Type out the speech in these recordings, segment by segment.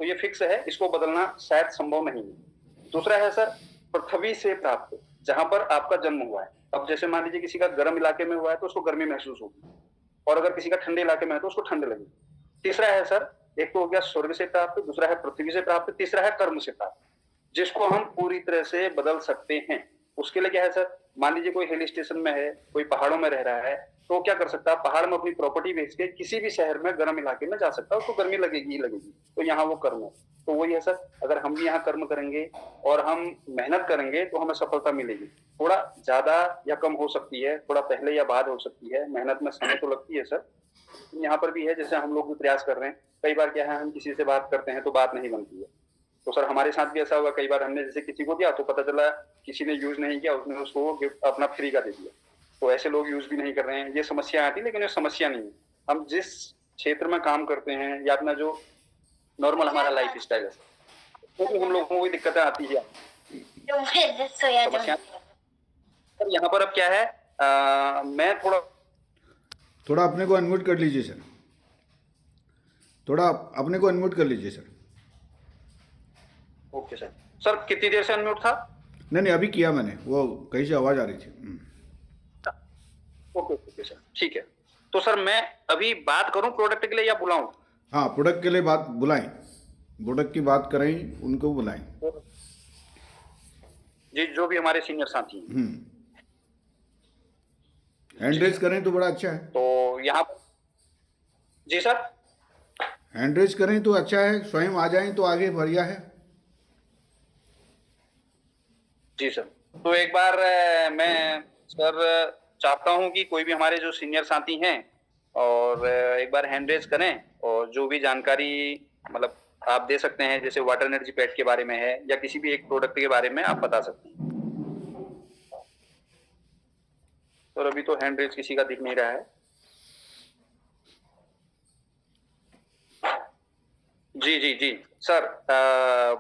तो ये फिक्स है, इसको बदलना शायद संभव नहीं है। दूसरा है सर पृथ्वी से प्राप्त, जहां पर आपका जन्म हुआ है। अब जैसे मान लीजिए किसी का गर्म इलाके में हुआ है तो उसको गर्मी महसूस होगी, और अगर किसी का ठंडे इलाके में है तो उसको ठंड लगेगी। तीसरा है सर, एक तो हो गया स्वर्ग से प्राप्त, दूसरा है पृथ्वी से प्राप्त, तीसरा है कर्म से प्राप्त, जिसको हम पूरी तरह से बदल सकते हैं। उसके लिए क्या है सर, मान लीजिए कोई हिल स्टेशन में है, कोई पहाड़ों में रह रहा है, तो क्या कर सकता है, पहाड़ में अपनी प्रॉपर्टी बेच के किसी भी शहर में गर्म इलाके में जा सकता है, उसको गर्मी लगेगी ही लगेगी। तो यहाँ वो कर्म है। तो वही है सर, अगर हम भी यहाँ कर्म करेंगे और हम मेहनत करेंगे तो हमें सफलता मिलेगी। थोड़ा ज्यादा या कम हो सकती है, थोड़ा पहले या बाद हो सकती है, मेहनत में समय तो लगती है सर। यहाँ पर भी है, जैसे हम लोग भी प्रयास कर रहे हैं, कई बार क्या है, हम किसी से बात करते हैं तो बात नहीं बनती है। तो सर हमारे साथ भी ऐसा हुआ, कई बार हमने जैसे किसी को दिया तो पता चला किसी ने यूज नहीं किया, उसने उसको गिफ्ट अपना फ्री का दे दिया। तो ऐसे लोग यूज भी नहीं कर रहे हैं, ये समस्या आती है, लेकिन ये समस्या नहीं है। हम जिस क्षेत्र में काम करते हैं या अपना जो नॉर्मल हमारा लाइफ स्टाइल है, तो भी हम लोगों को दिक्कतें आती है। समस्या सर यहाँ पर अब क्या है, मैं थोड़ा अपने को अनम्यूट कर लीजिए सर, थोड़ा अपने को अनम्यूट कर लीजिए सर। Okay sir. सर कितनी देर से अनम्यूट था? नहीं अभी किया मैंने, वो कहीं से आवाज आ रही थी। ओके ओके सर, ठीक है। तो सर मैं अभी बात करूं प्रोडक्ट के लिए या बुलाऊं? हाँ, प्रोडक्ट के लिए बात बुलाएं, प्रोडक्ट की बात करें, उनको बुलाएं जी, जो भी हमारे सीनियर साथी हैं। हैंड रेज करें तो बड़ा अच्छा है। तो यहाँ जी सर, हैंड रेज करें तो अच्छा है, स्वयं आ जाएं तो आगे बढ़िया है। जी सर। तो एक बार मैं सर चाहता हूं कि कोई भी हमारे जो सीनियर साथी हैं और एक बार हैंड रेज करें, और जो भी जानकारी मतलब आप दे सकते हैं, जैसे वाटर एनर्जी पैड के बारे में है या किसी भी एक प्रोडक्ट के बारे में आप बता सकते हैं। तो अभी तो हैंड रेज किसी का दिख नहीं रहा है। जी जी जी सर,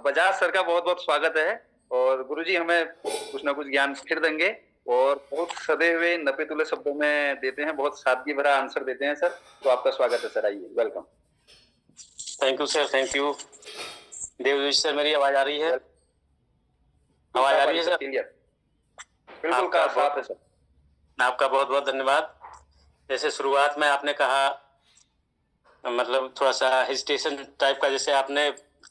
बजाज सर का बहुत बहुत स्वागत है, और गुरुजी हमें कुछ ना कुछ ज्ञान फिर देंगे, और बहुत सदे हुए नपे तुले शब्दों में देते हैं, बहुत सादगी भरा आंसर देते हैं सर। तो आपका स्वागत है सर, आइए, welcome. Thank you sir, thank you. Devjeet sir, मेरी आवाज आ रही है? आवाज आ रही है सर? क्लियर, बिल्कुल का साफ है सर। आपका बहुत बहुत धन्यवाद। जैसे शुरुआत में आपने कहा, मतलब थोड़ा सा हेजिटेशन टाइप का जैसे आपने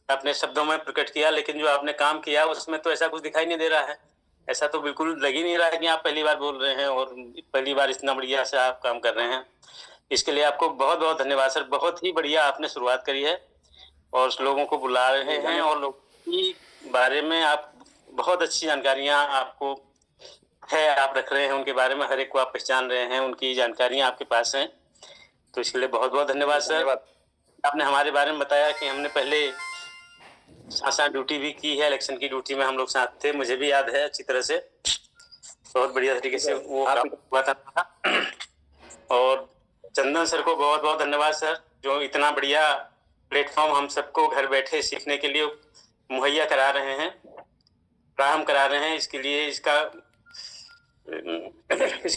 अपने शब्दों में प्रकट किया, लेकिन जो आपने काम किया उसमें तो ऐसा कुछ दिखाई नहीं दे रहा है। ऐसा तो बिल्कुल लग ही नहीं रहा है कि आप पहली बार बोल रहे हैं और पहली बार इतना बढ़िया से आप काम कर रहे हैं। इसके लिए आपको बहुत बहुत धन्यवाद सर। बहुत ही बढ़िया आपने शुरुआत करी है और लोगों को बुला रहे हैं, और लोगों की बारे में आप बहुत अच्छी जानकारियां आपको है, आप रख रहे हैं उनके बारे में, हर एक को आप पहचान रहे हैं, उनकी जानकारियां आपके पास हैं। तो इसके लिए बहुत बहुत धन्यवाद सर। आपने हमारे बारे में बताया कि हमने पहले साथ ड्यूटी भी की है, इलेक्शन की ड्यूटी में हम लोग साथ थे, मुझे भी याद है अच्छी तरह से। बहुत बढ़िया तरीके से वो हुआ था। और चंदन सर को बहुत बहुत धन्यवाद सर, जो इतना बढ़िया प्लेटफॉर्म हम सबको घर बैठे सीखने के लिए मुहैया करा रहे हैं, प्रारंभ करा रहे हैं। इसके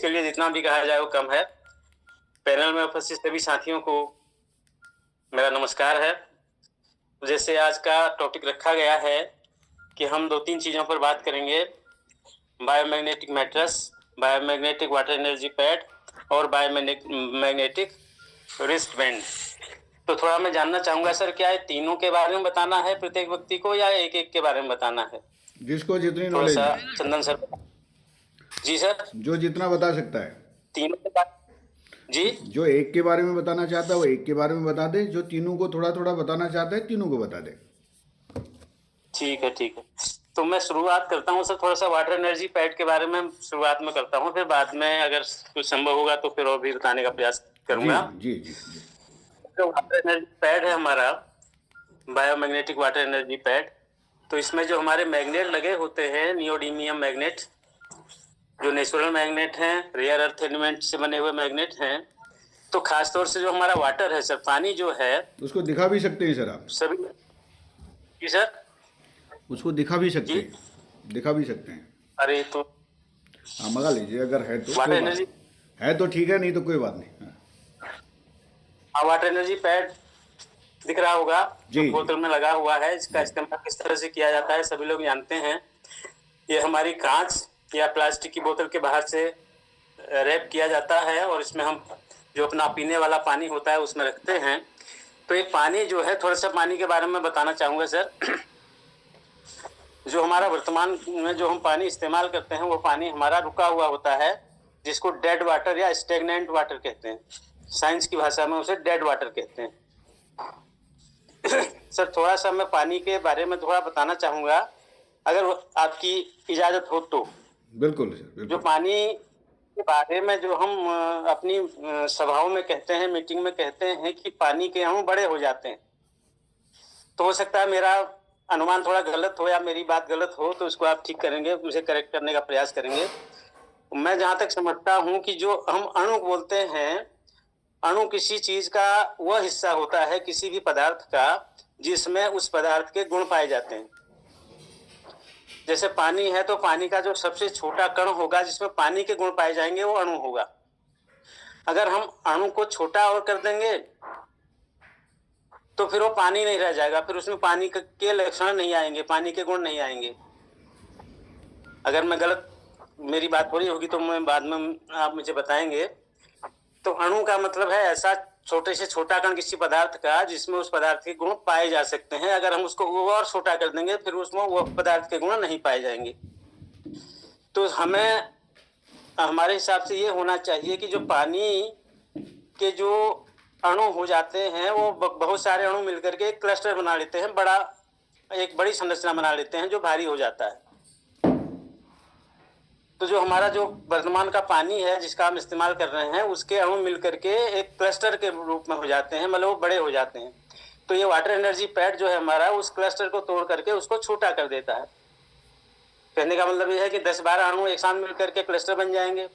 लिए जितना भी कहा जाए वो कम है। पैनल में उपस्थित सभी साथियों को मेरा नमस्कार है। जैसे आज का टॉपिक रखा गया है कि हम 2-3 चीज़ों पर बात करेंगे, biomagnetic mattress, biomagnetic water energy pad और बायोमैग्नेटिक रिस्ट बैंड। तो थोड़ा मैं जानना चाहूँगा सर, क्या ये तीनों के बारे में बताना है प्रत्येक व्यक्ति को, या एक एक के बारे में बताना है? जिसको जितनी नॉलेज है। चंदन सर। जी सर, जो जितना बता सकता है। तीनों के बारे जी, जो एक के बारे में बताना चाहता है वो एक के बारे में बता दे, जो तीनों को थोड़ा थोड़ा बताना चाहता है तीनों को बता दे। ठीक है ठीक है। तो मैं शुरुआत करता हूँ सर, थोड़ा सा वाटर एनर्जी पैड के बारे में शुरुआत में करता हूँ, फिर बाद में अगर कुछ संभव होगा तो फिर और भी बताने का प्रयास करूंगा। जी जी जी। जो वाटर एनर्जी पैड है हमारा, बायोमैग्नेटिक वाटर एनर्जी पैड, तो इसमें जो हमारे मैग्नेट लगे होते हैं, नियोडीमियम मैग्नेट, जो नेचुरल मैग्नेट हैं, रेयर अर्थ एलिमेंट से बने हुए मैग्नेट हैं। तो खासतौर से जो हमारा वाटर है सर, पानी जो है, उसको दिखा भी सकते हैं सर आप सभी। जी सर, उसको दिखा भी सकते हैं, दिखा भी सकते हैं। अरे तो हाँ, मंगा लीजिए, अगर है तो वाटर एनर्जी है तो ठीक है, नहीं तो कोई बात नहीं। हाँ, वाटर एनर्जी पैड दिख रहा होगा जो जी। बोतल में लगा हुआ है, इसका इस्तेमाल किस तरह से किया जाता है सभी लोग जानते हैं। ये हमारी कांच या प्लास्टिक की बोतल के बाहर से रैप किया जाता है और इसमें हम जो अपना पीने वाला पानी होता है उसमें रखते हैं। तो ये पानी जो है, थोड़ा सा पानी के बारे में बताना चाहूँगा सर। जो हमारा वर्तमान में जो हम पानी इस्तेमाल करते हैं वो पानी हमारा रुका हुआ होता है, जिसको डेड वाटर या स्टेगनेंट वाटर कहते हैं। साइंस की भाषा में उसे डेड वाटर कहते हैं। सर थोड़ा सा मैं पानी के बारे में थोड़ा बताना चाहूँगा, अगर आपकी इजाज़त हो तो। बिल्कुल सर, जो बिल्कुल। पानी के बारे में जो हम अपनी सभाओं में कहते हैं, मीटिंग में कहते हैं कि पानी के अणु बड़े हो जाते हैं, तो हो सकता है मेरा अनुमान थोड़ा गलत हो या मेरी बात गलत हो, तो इसको आप ठीक करेंगे, मुझे करेक्ट करने का प्रयास करेंगे। मैं जहाँ तक समझता हूँ कि जो हम अणु बोलते हैं, अणु किसी चीज का वह हिस्सा होता है, किसी भी पदार्थ का, जिसमें उस पदार्थ के गुण पाए जाते हैं। जैसे पानी है तो पानी का जो सबसे छोटा कण होगा जिसमें पानी के गुण पाए जाएंगे वो अणु होगा। अगर हम अणु को छोटा और कर देंगे तो फिर वो पानी नहीं रह जाएगा, फिर उसमें पानी के लक्षण नहीं आएंगे, पानी के गुण नहीं आएंगे। अगर मैं गलत, मेरी बात हो रही होगी तो मैं बाद में आप मुझे बताएंगे। तो अणु का मतलब है ऐसा छोटे से छोटा कण किसी पदार्थ का जिसमें उस पदार्थ के गुण पाए जा सकते हैं। अगर हम उसको और छोटा कर देंगे फिर उसमें वो पदार्थ के गुण नहीं पाए जाएंगे। तो हमें हमारे हिसाब से ये होना चाहिए कि जो पानी के जो अणु हो जाते हैं वो बहुत सारे अणु मिलकर के एक क्लस्टर बना लेते हैं, एक बड़ी संरचना बना लेते हैं जो भारी हो जाता है। तो जो हमारा जो वर्तमान का पानी है जिसका हम इस्तेमाल कर रहे हैं, उसके अणु मिलकर के एक क्लस्टर के रूप में हो जाते हैं, मतलब वो बड़े हो जाते हैं। तो ये वाटर एनर्जी पैड जो है हमारा, उस क्लस्टर को तोड़ करके उसको छोटा कर देता है। कहने का मतलब ये है कि 10-12 अणु एक साथ मिलकर के क्लस्टर बन जाएंगे।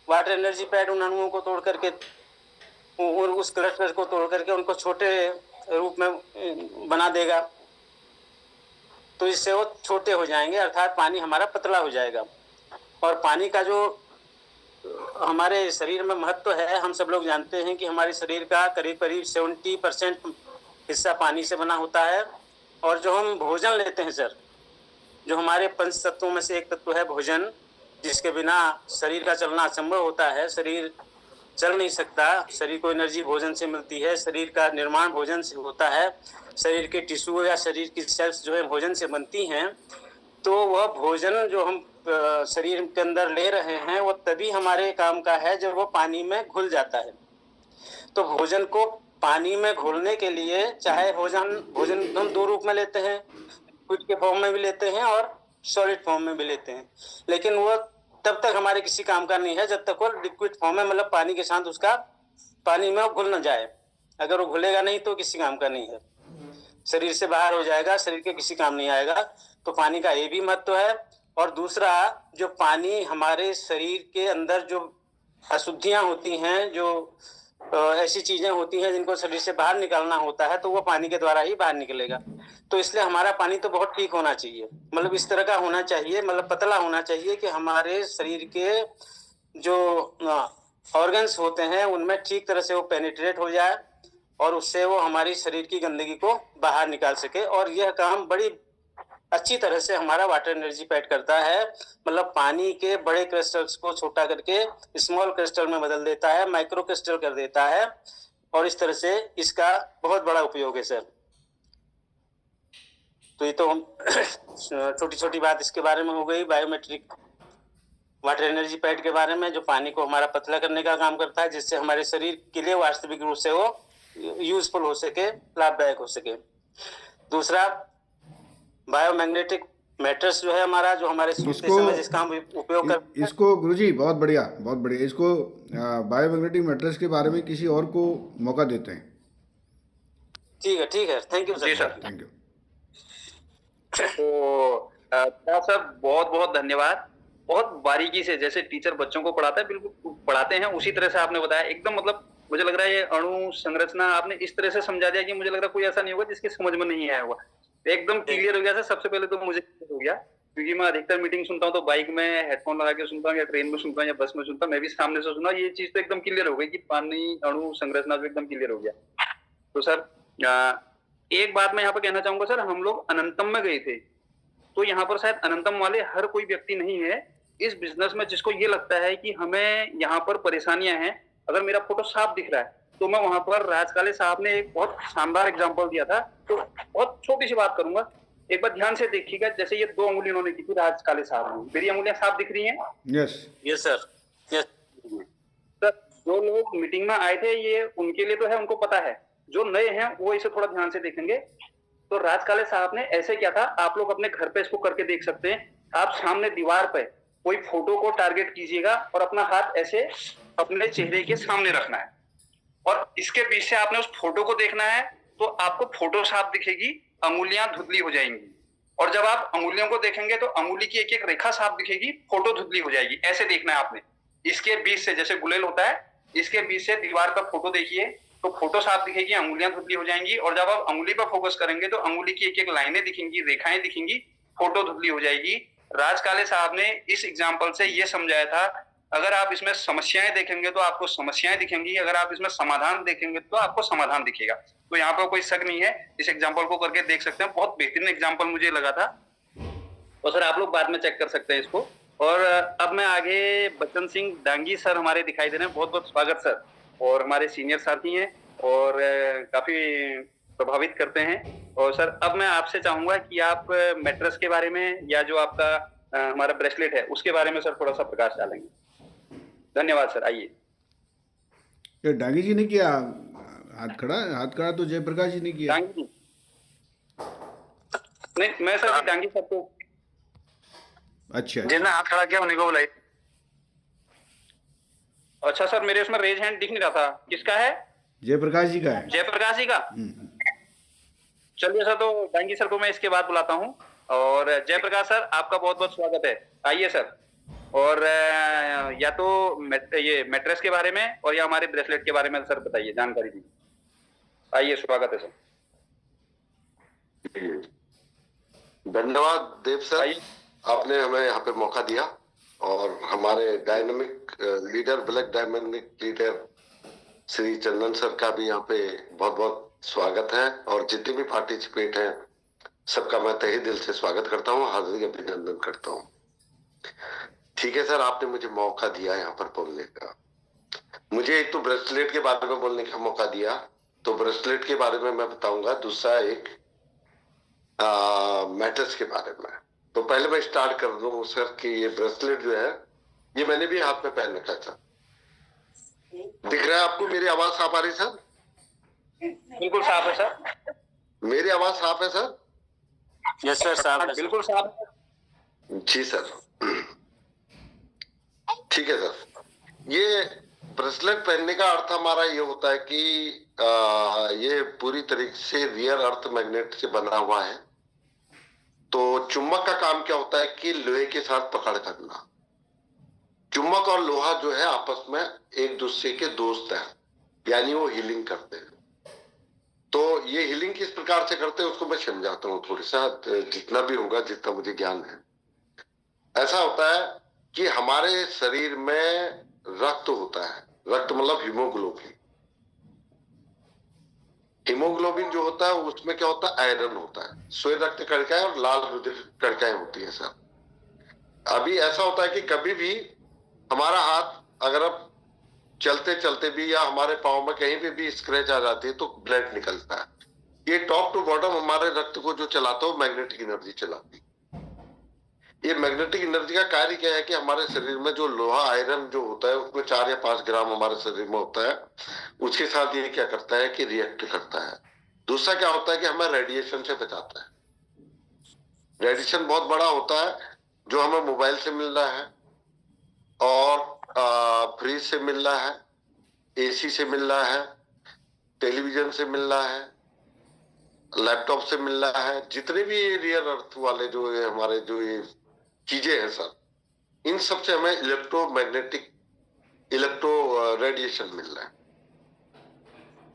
वाटर एनर्जी पैड उन अणुओं को तोड़ करके, उस क्लस्टर को तोड़ करके उनको छोटे रूप में बना देगा। तो इससे वो छोटे हो जाएंगे, अर्थात पानी हमारा पतला हो जाएगा। और पानी का जो हमारे शरीर में महत्व है, हम सब लोग जानते हैं कि हमारे शरीर का करीब करीब 70% हिस्सा पानी से बना होता है। और जो हम भोजन लेते हैं सर, जो हमारे पंच तत्वों में से एक तत्व है भोजन, जिसके बिना शरीर का चलना असंभव होता है। शरीर चल नहीं सकता, शरीर को एनर्जी भोजन से मिलती है, शरीर का निर्माण भोजन से होता है, शरीर के टिश्यू या शरीर की सेल्स जो है भोजन से बनती हैं। तो वह भोजन जो हम शरीर के अंदर ले रहे हैं वो तभी हमारे काम का है जब वो पानी में घुल जाता है। तो भोजन को पानी में घोलने के लिए, चाहे भोजन हम दो रूप में लेते हैं, लिक्विड के फॉर्म में भी लेते हैं और सॉलिड फॉर्म में भी लेते हैं, लेकिन वो तब तक हमारे किसी काम का नहीं है जब तक वो लिक्विड फॉर्म में, मतलब पानी के साथ उसका पानी में घुल न जाए। अगर वो घुलेगा नहीं तो किसी काम का नहीं है, शरीर से बाहर हो जाएगा, शरीर के किसी काम नहीं आएगा। तो पानी का ये भी महत्व है। और दूसरा, जो पानी हमारे शरीर के अंदर जो अशुद्धियां होती हैं, जो ऐसी चीजें होती हैं जिनको शरीर से बाहर निकालना होता है, तो वो पानी के द्वारा ही बाहर निकलेगा। तो इसलिए हमारा पानी तो बहुत ठीक होना चाहिए, मतलब इस तरह का होना चाहिए, मतलब पतला होना चाहिए कि हमारे शरीर के जो ऑर्गन्स होते हैं उनमें ठीक तरह से वो पेनिट्रेट हो जाए और उससे वो हमारी शरीर की गंदगी को बाहर निकाल सके। और यह काम बड़ी अच्छी तरह से हमारा वाटर एनर्जी पैड करता है, मतलब पानी के बड़े क्रिस्टल्स को छोटा करके स्मॉल क्रिस्टल में बदल देता है, माइक्रो क्रिस्टल कर देता है। और इस तरह से इसका बहुत बड़ा उपयोग है सर। तो ये तो हम छोटी छोटी बात इसके बारे में हो गई, बायोमेट्रिक वाटर एनर्जी पैड के बारे में, जो पानी को हमारा पतला करने का काम करता है, जिससे हमारे शरीर के लिए वास्तविक रूप से वो यूजफुल हो सके, लाभदायक हो सके। दूसरा, बायोमैग्नेटिक मैटर्स जो है हमारा, जो हमारे सूखते समय जिसका हम उपयोग करते हैं। इसको गुरुजी बहुत बढ़िया, बहुत बढ़िया। इसको बायोमैग्नेटिक मैटर्स के बारे में किसी और को मौका देते हैं। ठीक है, thank you sir. Thank you. तो सर बहुत बहुत धन्यवाद। बहुत बारीकी से, जैसे टीचर बच्चों को पढ़ाता है बिल्कुल पढ़ाते हैं उसी तरह से आपने बताया एकदम। मतलब मुझे लग रहा है ये अणु संरचना आपने इस तरह से समझा दिया कि मुझे लग रहा है कोई ऐसा नहीं होगा जिसके समझ में नहीं आया होगा, एकदम क्लियर हो गया था। सबसे पहले तो मुझे हो गया, क्योंकि मैं अधिकतर मीटिंग सुनता हूँ तो बाइक में हेडफोन लगा के सुनता हूँ या ट्रेन में सुनता हूँ या बस में सुनता हूँ, मैं भी सामने से सुना। ये चीज तो एकदम क्लियर हो गई कि पानी अणु संरचना जो एकदम क्लियर हो गया। तो सर एक बात मैं यहाँ पर कहना चाहूंगा सर, हम लोग अनंतम में गए थे, तो यहाँ पर शायद अनंतम वाले हर कोई व्यक्ति नहीं है इस बिजनेस में जिसको ये लगता है कि हमें यहाँ पर परेशानियां हैं। अगर मेरा फोटो साफ दिख रहा है तो मैं वहां पर राज काले साहब ने एक बहुत शानदार एग्जांपल दिया था, तो बहुत छोटी सी बात करूंगा, एक बार ध्यान से देखिएगा। जैसे ये 2 उंगली उन्होंने की थी राज काले साहब ने, मेरी उंगलियां साफ दिख रही हैं? Yes yes sir, yes sir जो लोग मीटिंग में आए थे ये उनके लिए तो है, उनको पता है, जो नए हैं वो इसे थोड़ा ध्यान से देखेंगे। तो राज काले साहब ने ऐसे किया था, आप लोग अपने घर पे इसको करके देख सकते हैं। आप सामने दीवार पे कोई फोटो को टारगेट कीजिएगा और अपना हाथ ऐसे अपने चेहरे के सामने रखना है और इसके बीच से आपने उस फोटो को देखना है, तो आपको फोटो साफ दिखेगी, अंगुलियां धुंधली हो जाएंगी। और जब आप अंगुलियों को देखेंगे तो अंगुली की एक एक रेखा साफ दिखेगी, फोटो धुंधली हो जाएगी। ऐसे देखना है आपने, इसके बीच से जैसे गुलेल होता है, इसके बीच से दीवार पर फोटो देखिए तो फोटो साफ दिखेगी, अंगुलियां धुंधली हो जाएंगी। और जब आप अंगुली पर फोकस करेंगे तो अंगुली की एक एक लाइनें दिखेंगी, रेखाएं दिखेंगी, फोटो धुंधली हो जाएगी। राज काले साहब ने इस एग्जाम्पल से ये समझाया था, अगर आप इसमें समस्याएं देखेंगे तो आपको समस्याएं दिखेंगी, अगर आप इसमें समाधान देखेंगे तो आपको समाधान दिखेगा। तो यहाँ पर कोई शक नहीं है, इस एग्जाम्पल को करके देख सकते हैं, बहुत बेहतरीन एग्जाम्पल मुझे लगा था। और सर आप लोग बाद में चेक कर सकते हैं इसको। और अब मैं आगे बच्चन सिंह डांगी सर हमारे दिखाई दे रहे हैं, बहुत बहुत स्वागत सर, और हमारे सीनियर साथी हैं और काफी प्रभावित करते हैं। और सर अब मैं आपसे चाहूंगा कि आप मैट्रेस के बारे में या जो आपका हमारा ब्रेसलेट है उसके बारे में सर थोड़ा सा प्रकाश डालेंगे। धन्यवाद सर, आइए। ये डांगी जी ने किया हाथ खड़ा तो जयप्रकाश जी ने किया। डांगी नहीं, मैं सर डांगी सर को, अच्छा जिसने हाथ खड़ा किया उन्हीं को बुलाई। अच्छा सर, मेरे उसमें रेज हैंड दिख नहीं रहा था, किसका है? जयप्रकाश जी का है। जयप्रकाश जी का। चलिए सर, तो डांगी सर को मैं इसके बाद बुलाता हूँ। और जयप्रकाश सर आपका बहुत बहुत स्वागत है, आइए सर। और या तो ये मैट्रेस के बारे में और या हमारे ब्रेसलेट के बारे में सर बताइए, जानकारी दीजिए। आइए, स्वागत है सर। धन्यवाद देव सर, आइए। आपने हमें यहाँ पे मौका दिया और हमारे dynamic leader, black dynamic leader Shri Chandan sir का भी यहाँ पे बहुत बहुत स्वागत है। और जितने भी पार्टिसिपेट हैं सबका मैं तहे दिल से स्वागत करता हूँ, हार्दिक अभिनंदन करता हूँ। ठीक है सर, आपने मुझे मौका दिया यहाँ पर बोलने का। मुझे एक तो ब्रेसलेट के बारे में बोलने का मौका दिया, तो ब्रेसलेट के बारे में मैं बताऊंगा। दूसरा एक मैटर्स के बारे में। तो पहले मैं स्टार्ट कर दूं सर कि ये ब्रेसलेट जो है ये मैंने भी हाथ में पहन रखा था। दिख रहा है आपको? मेरी आवाज साफ आ रही सर? बिल्कुल साफ है सर। मेरी आवाज साफ है सर? यस सर, साफ है। बिल्कुल साफ है जी सर, ठीक है सर। ये ब्रेसलेट पहनने का अर्थ हमारा ये होता है कि ये पूरी तरीके से रियर अर्थ मैग्नेट से बना हुआ है। तो चुंबक का काम क्या होता है कि लोहे के साथ पकड़ करना। चुंबक और लोहा जो है आपस में एक दूसरे के दोस्त हैं, यानी वो हीलिंग करते हैं। तो ये हीलिंग किस प्रकार से करते हैं उसको मैं समझाता हूँ थोड़ी सा, जितना भी होगा, जितना मुझे ज्ञान है। ऐसा होता है कि हमारे शरीर में रक्त होता है, रक्त मतलब हीमोग्लोबिन। हीमोग्लोबिन जो होता है उसमें क्या होता है? आयरन होता है। श्वेत रक्त कणिकाएं और लाल रुधिर कणिकाएं होती है सर। अभी ऐसा होता है कि कभी भी हमारा हाथ अगर अब चलते चलते भी या हमारे पाँव में कहीं पे भी स्क्रैच आ जाती है तो ब्लड निकलता है। ये टॉप टू बॉटम हमारे रक्त को जो चलाता है वो मैग्नेटिक एनर्जी चलाती है। ये मैग्नेटिक एनर्जी का कार्य क्या है कि हमारे शरीर में जो लोहा आयरन जो होता है उसमें 4 या 5 ग्राम हमारे शरीर में होता है, उसके साथ ये क्या करता है कि रिएक्ट करता है। दूसरा क्या होता है कि हमें रेडिएशन से बचाता है। रेडिएशन बहुत बड़ा होता है जो हमें मोबाइल से मिल रहा है और फ्रिज से मिल रहा है, एसी से मिल रहा है, टेलीविजन से मिल रहा है, लैपटॉप से मिल रहा है। जितने भी रियर अर्थ वाले जो ये हमारे जो ये चीजें हैं सर, इन सब से हमें इलेक्ट्रो रेडिएशन मिल रहा है।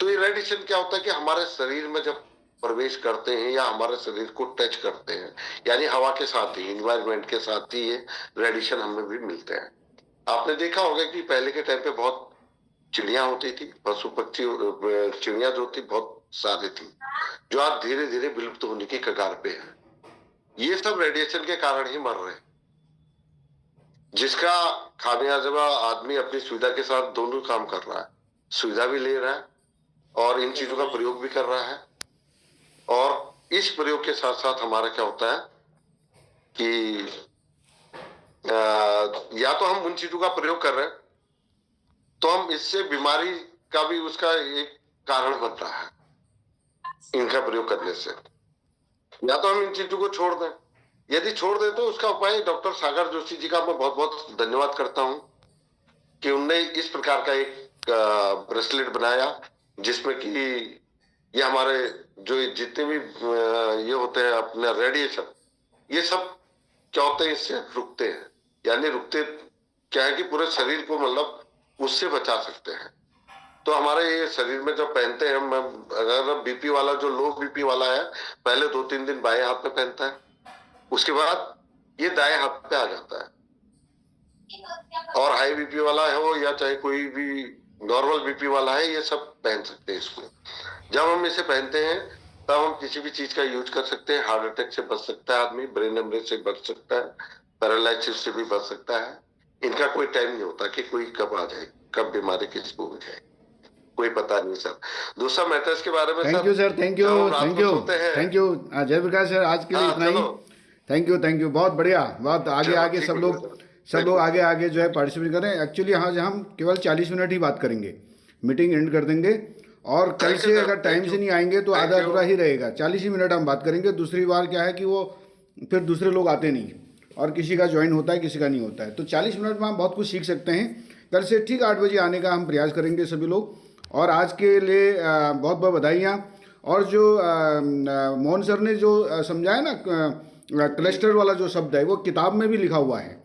तो ये रेडिएशन क्या होता है कि हमारे शरीर में जब प्रवेश करते हैं या हमारे शरीर को टच करते हैं, यानी हवा के साथ ही, इन्वायरमेंट के साथ ही ये रेडिएशन हमें भी मिलते हैं। आपने देखा होगा कि पहले के टाइम पे बहुत चिड़िया होती थी, पशु पक्षी, चिड़िया जो थी बहुत सारी थी। जो आज धीरे धीरे विलुप्त होने की कगार पे है। ये सब रेडिएशन के कारण ही मर रहे हैं, जिसका खामियाजा आदमी अपनी सुविधा के साथ दोनों काम कर रहा है, सुविधा भी ले रहा है और इन चीजों का प्रयोग भी कर रहा है। और इस प्रयोग के साथ साथ हमारा क्या होता है कि या तो हम उन चीजों का प्रयोग कर रहे हैं तो हम इससे बीमारी का भी उसका एक कारण बन रहा है इनका प्रयोग करने से, या तो हम इन चीजों को छोड़ दें। यदि छोड़ दें तो उसका उपाय डॉक्टर सागर जोशी जी का मैं बहुत बहुत धन्यवाद करता हूं कि उनने इस प्रकार का एक ब्रेसलेट बनाया जिसमें कि ये हमारे जो जितने भी ये होते हैं अपने रेडिएशन, ये सब क्या होते हैं इससे रुकते हैं, यानी रुकते क्या है कि पूरे शरीर को मतलब उससे बचा सकते हैं। तो हमारे ये शरीर में जब पहनते हैं, अगर बीपी वाला जो लो बीपी वाला है पहले 2-3 दिन बाएं हाथ में पहनता है, उसके बाद ये दाएं हाथ पे आ जाता है। और हाई बीपी वाला है वो या चाहे कोई भी नॉर्मल बीपी वाला है, ये सब पहन सकते हैं इसको। जब हम इसे पहनते हैं तब हम किसी भी चीज का यूज कर सकते हैं। हार्ट अटैक से बच सकता है आदमी, ब्रेन हेमरेज से बच सकता है, पैरालिसिस से भी बच सकता है। इनका कोई टाइम नहीं होता कि कोई कब आ जाए, कब बीमारी किसको हो जाए, कोई पता नहीं सर। दूसरा मैटर्स के बारे में thank you sir, thank you, thank you, thank you Jayprakash sir, आज के लिए इतना ही। थैंक यू, बहुत बढ़िया। बहुत आगे सब लोग आगे जो है पार्टिसिपेट करें। एक्चुअली आज हम केवल 40 मिनट ही बात करेंगे, मीटिंग एंड कर देंगे। और कल से अगर टाइम से नहीं आएंगे तो आधा अधूरा ही रहेगा। 40 ही मिनट हम बात करेंगे। दूसरी बार क्या है कि वो फिर दूसरे लोग आते नहीं और किसी का ज्वाइन होता है, किसी का नहीं होता है। तो 40 मिनट में हम बहुत कुछ सीख सकते हैं। कल से ठीक 8 बजे आने का हम प्रयास करेंगे सभी लोग। और आज के लिए बहुत बहुत बधाइयाँ। और जो मोहन सर ने जो समझाया ना क्लस्टर वाला जो शब्द है, वो किताब में भी लिखा हुआ है।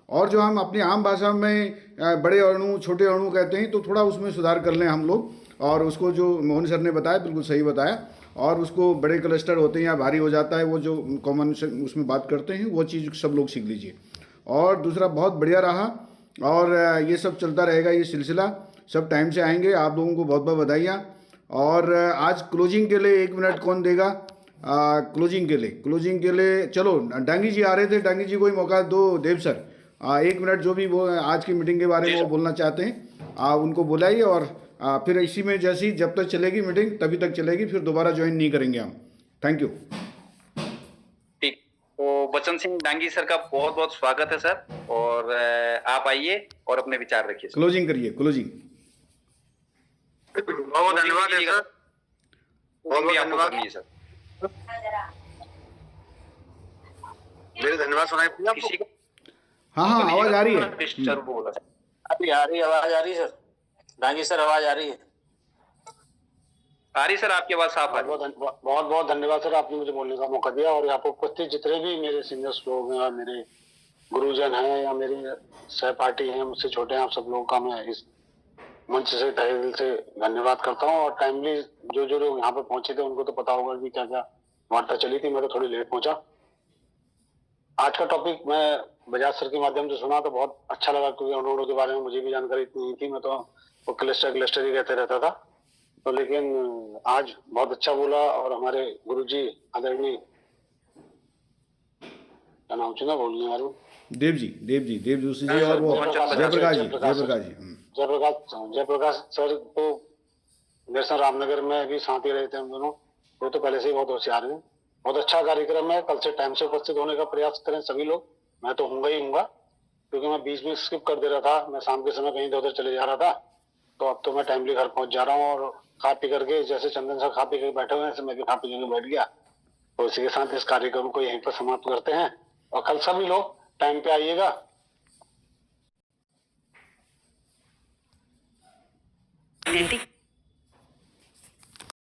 और जो हम अपनी आम भाषा में बड़े अणु छोटे अणु कहते हैं, तो थोड़ा उसमें सुधार कर लें हम लोग। और उसको जो मोहन सर ने बताया बिल्कुल सही बताया। और उसको बड़े क्लस्टर होते हैं या भारी हो जाता है, वो जो कॉमन उसमें बात करते हैं, वो चीज़ सब लोग सीख लीजिए। और दूसरा बहुत बढ़िया रहा और ये सब चलता रहेगा, ये सिलसिला सब टाइम से आएंगे। आप लोगों को बहुत बहुत बधाइयाँ। और आज क्लोजिंग के लिए 1 मिनट कौन देगा? क्लोजिंग के लिए चलो, डांगी जी आ रहे थे, डांगी जी को ही मौका दो। देव सर 1 मिनट जो भी वो आज की मीटिंग के बारे में वो बोलना चाहते हैं उनको बुलाइए। और फिर इसी में जैसी जब तक चलेगी मीटिंग तभी तक चलेगी, फिर दोबारा ज्वाइन नहीं करेंगे हम। Thank you. ठीक, तो बच्चन सिंह डांगी सर का बहुत बहुत स्वागत है सर। और आप आइए और अपने विचार रखिए। क्लोजिंग करिए, क्लोजिंग। बहुत धन्यवाद है सर। बहुत धन्यवाद सर। मेरे धन्यवाद सुनाई किसी का हाँ आवाज आ रही है। डिस्टर्ब हो रहा है। अभी आ रही आवाज आ रही है सर। डांगी सर आवाज आ रही है? आ रही सर, आपकी आवाज साफ आ रही है। बहुत बहुत धन्यवाद सर, आपने मुझे बोलने का मौका दिया। और यहाँ पर उपस्थित जितने भी मेरे सीनियर्स लोग हैं, मेरे गुरुजन हैं या मेरे सहपाठी हैं, मुझसे छोटे हैं, आप सब लोगों का मैं इस मंच से तहे दिल से धन्यवाद करता हूँ। और टाइमली जो लोग यहाँ पे पहुंचे थे उनको तो पता होगा कि क्या क्या वार्ता चली थी। मैं तो थोड़ी लेट पहुंचा। आज का टॉपिक मैं बजाज सर के माध्यम से सुना तो बहुत अच्छा लगा, क्योंकि अणुओं के बारे में मुझे भी जानकारी इतनी नहीं थी। मैं तो वो क्लस्टर ही कहते रहता था। तो लेकिन आज बहुत अच्छा बोला। और हमारे गुरुजी आदरणीय, क्या नाम चुना बोलने वाले, देव जोशी जी और वो जयप्रकाश सर तो मेरे साथ रामनगर में भी साथ ही रहे थे हम दोनों। वो तो पहले से ही बहुत होशियार हैं। बहुत अच्छा कार्यक्रम है। कल से टाइम से उपस्थित होने का प्रयास करें सभी लोग। मैं तो हूँगा ही हूँगा, क्योंकि मैं बीच में स्किप कर दे रहा था। मैं शाम के समय कहीं इधर उधर चले जा रहा था। तो अब तो मैं टाइमली घर पहुंच जा रहा हूँ। और खा पी करके, जैसे चंदन सर खा पी करके बैठे हुए हैं, मैं भी खा पी करके बैठ गया। तो इसी के साथ इस कार्यक्रम को यहीं पर समाप्त करते हैं। और कल सभी लोग टाइम पे आइएगा।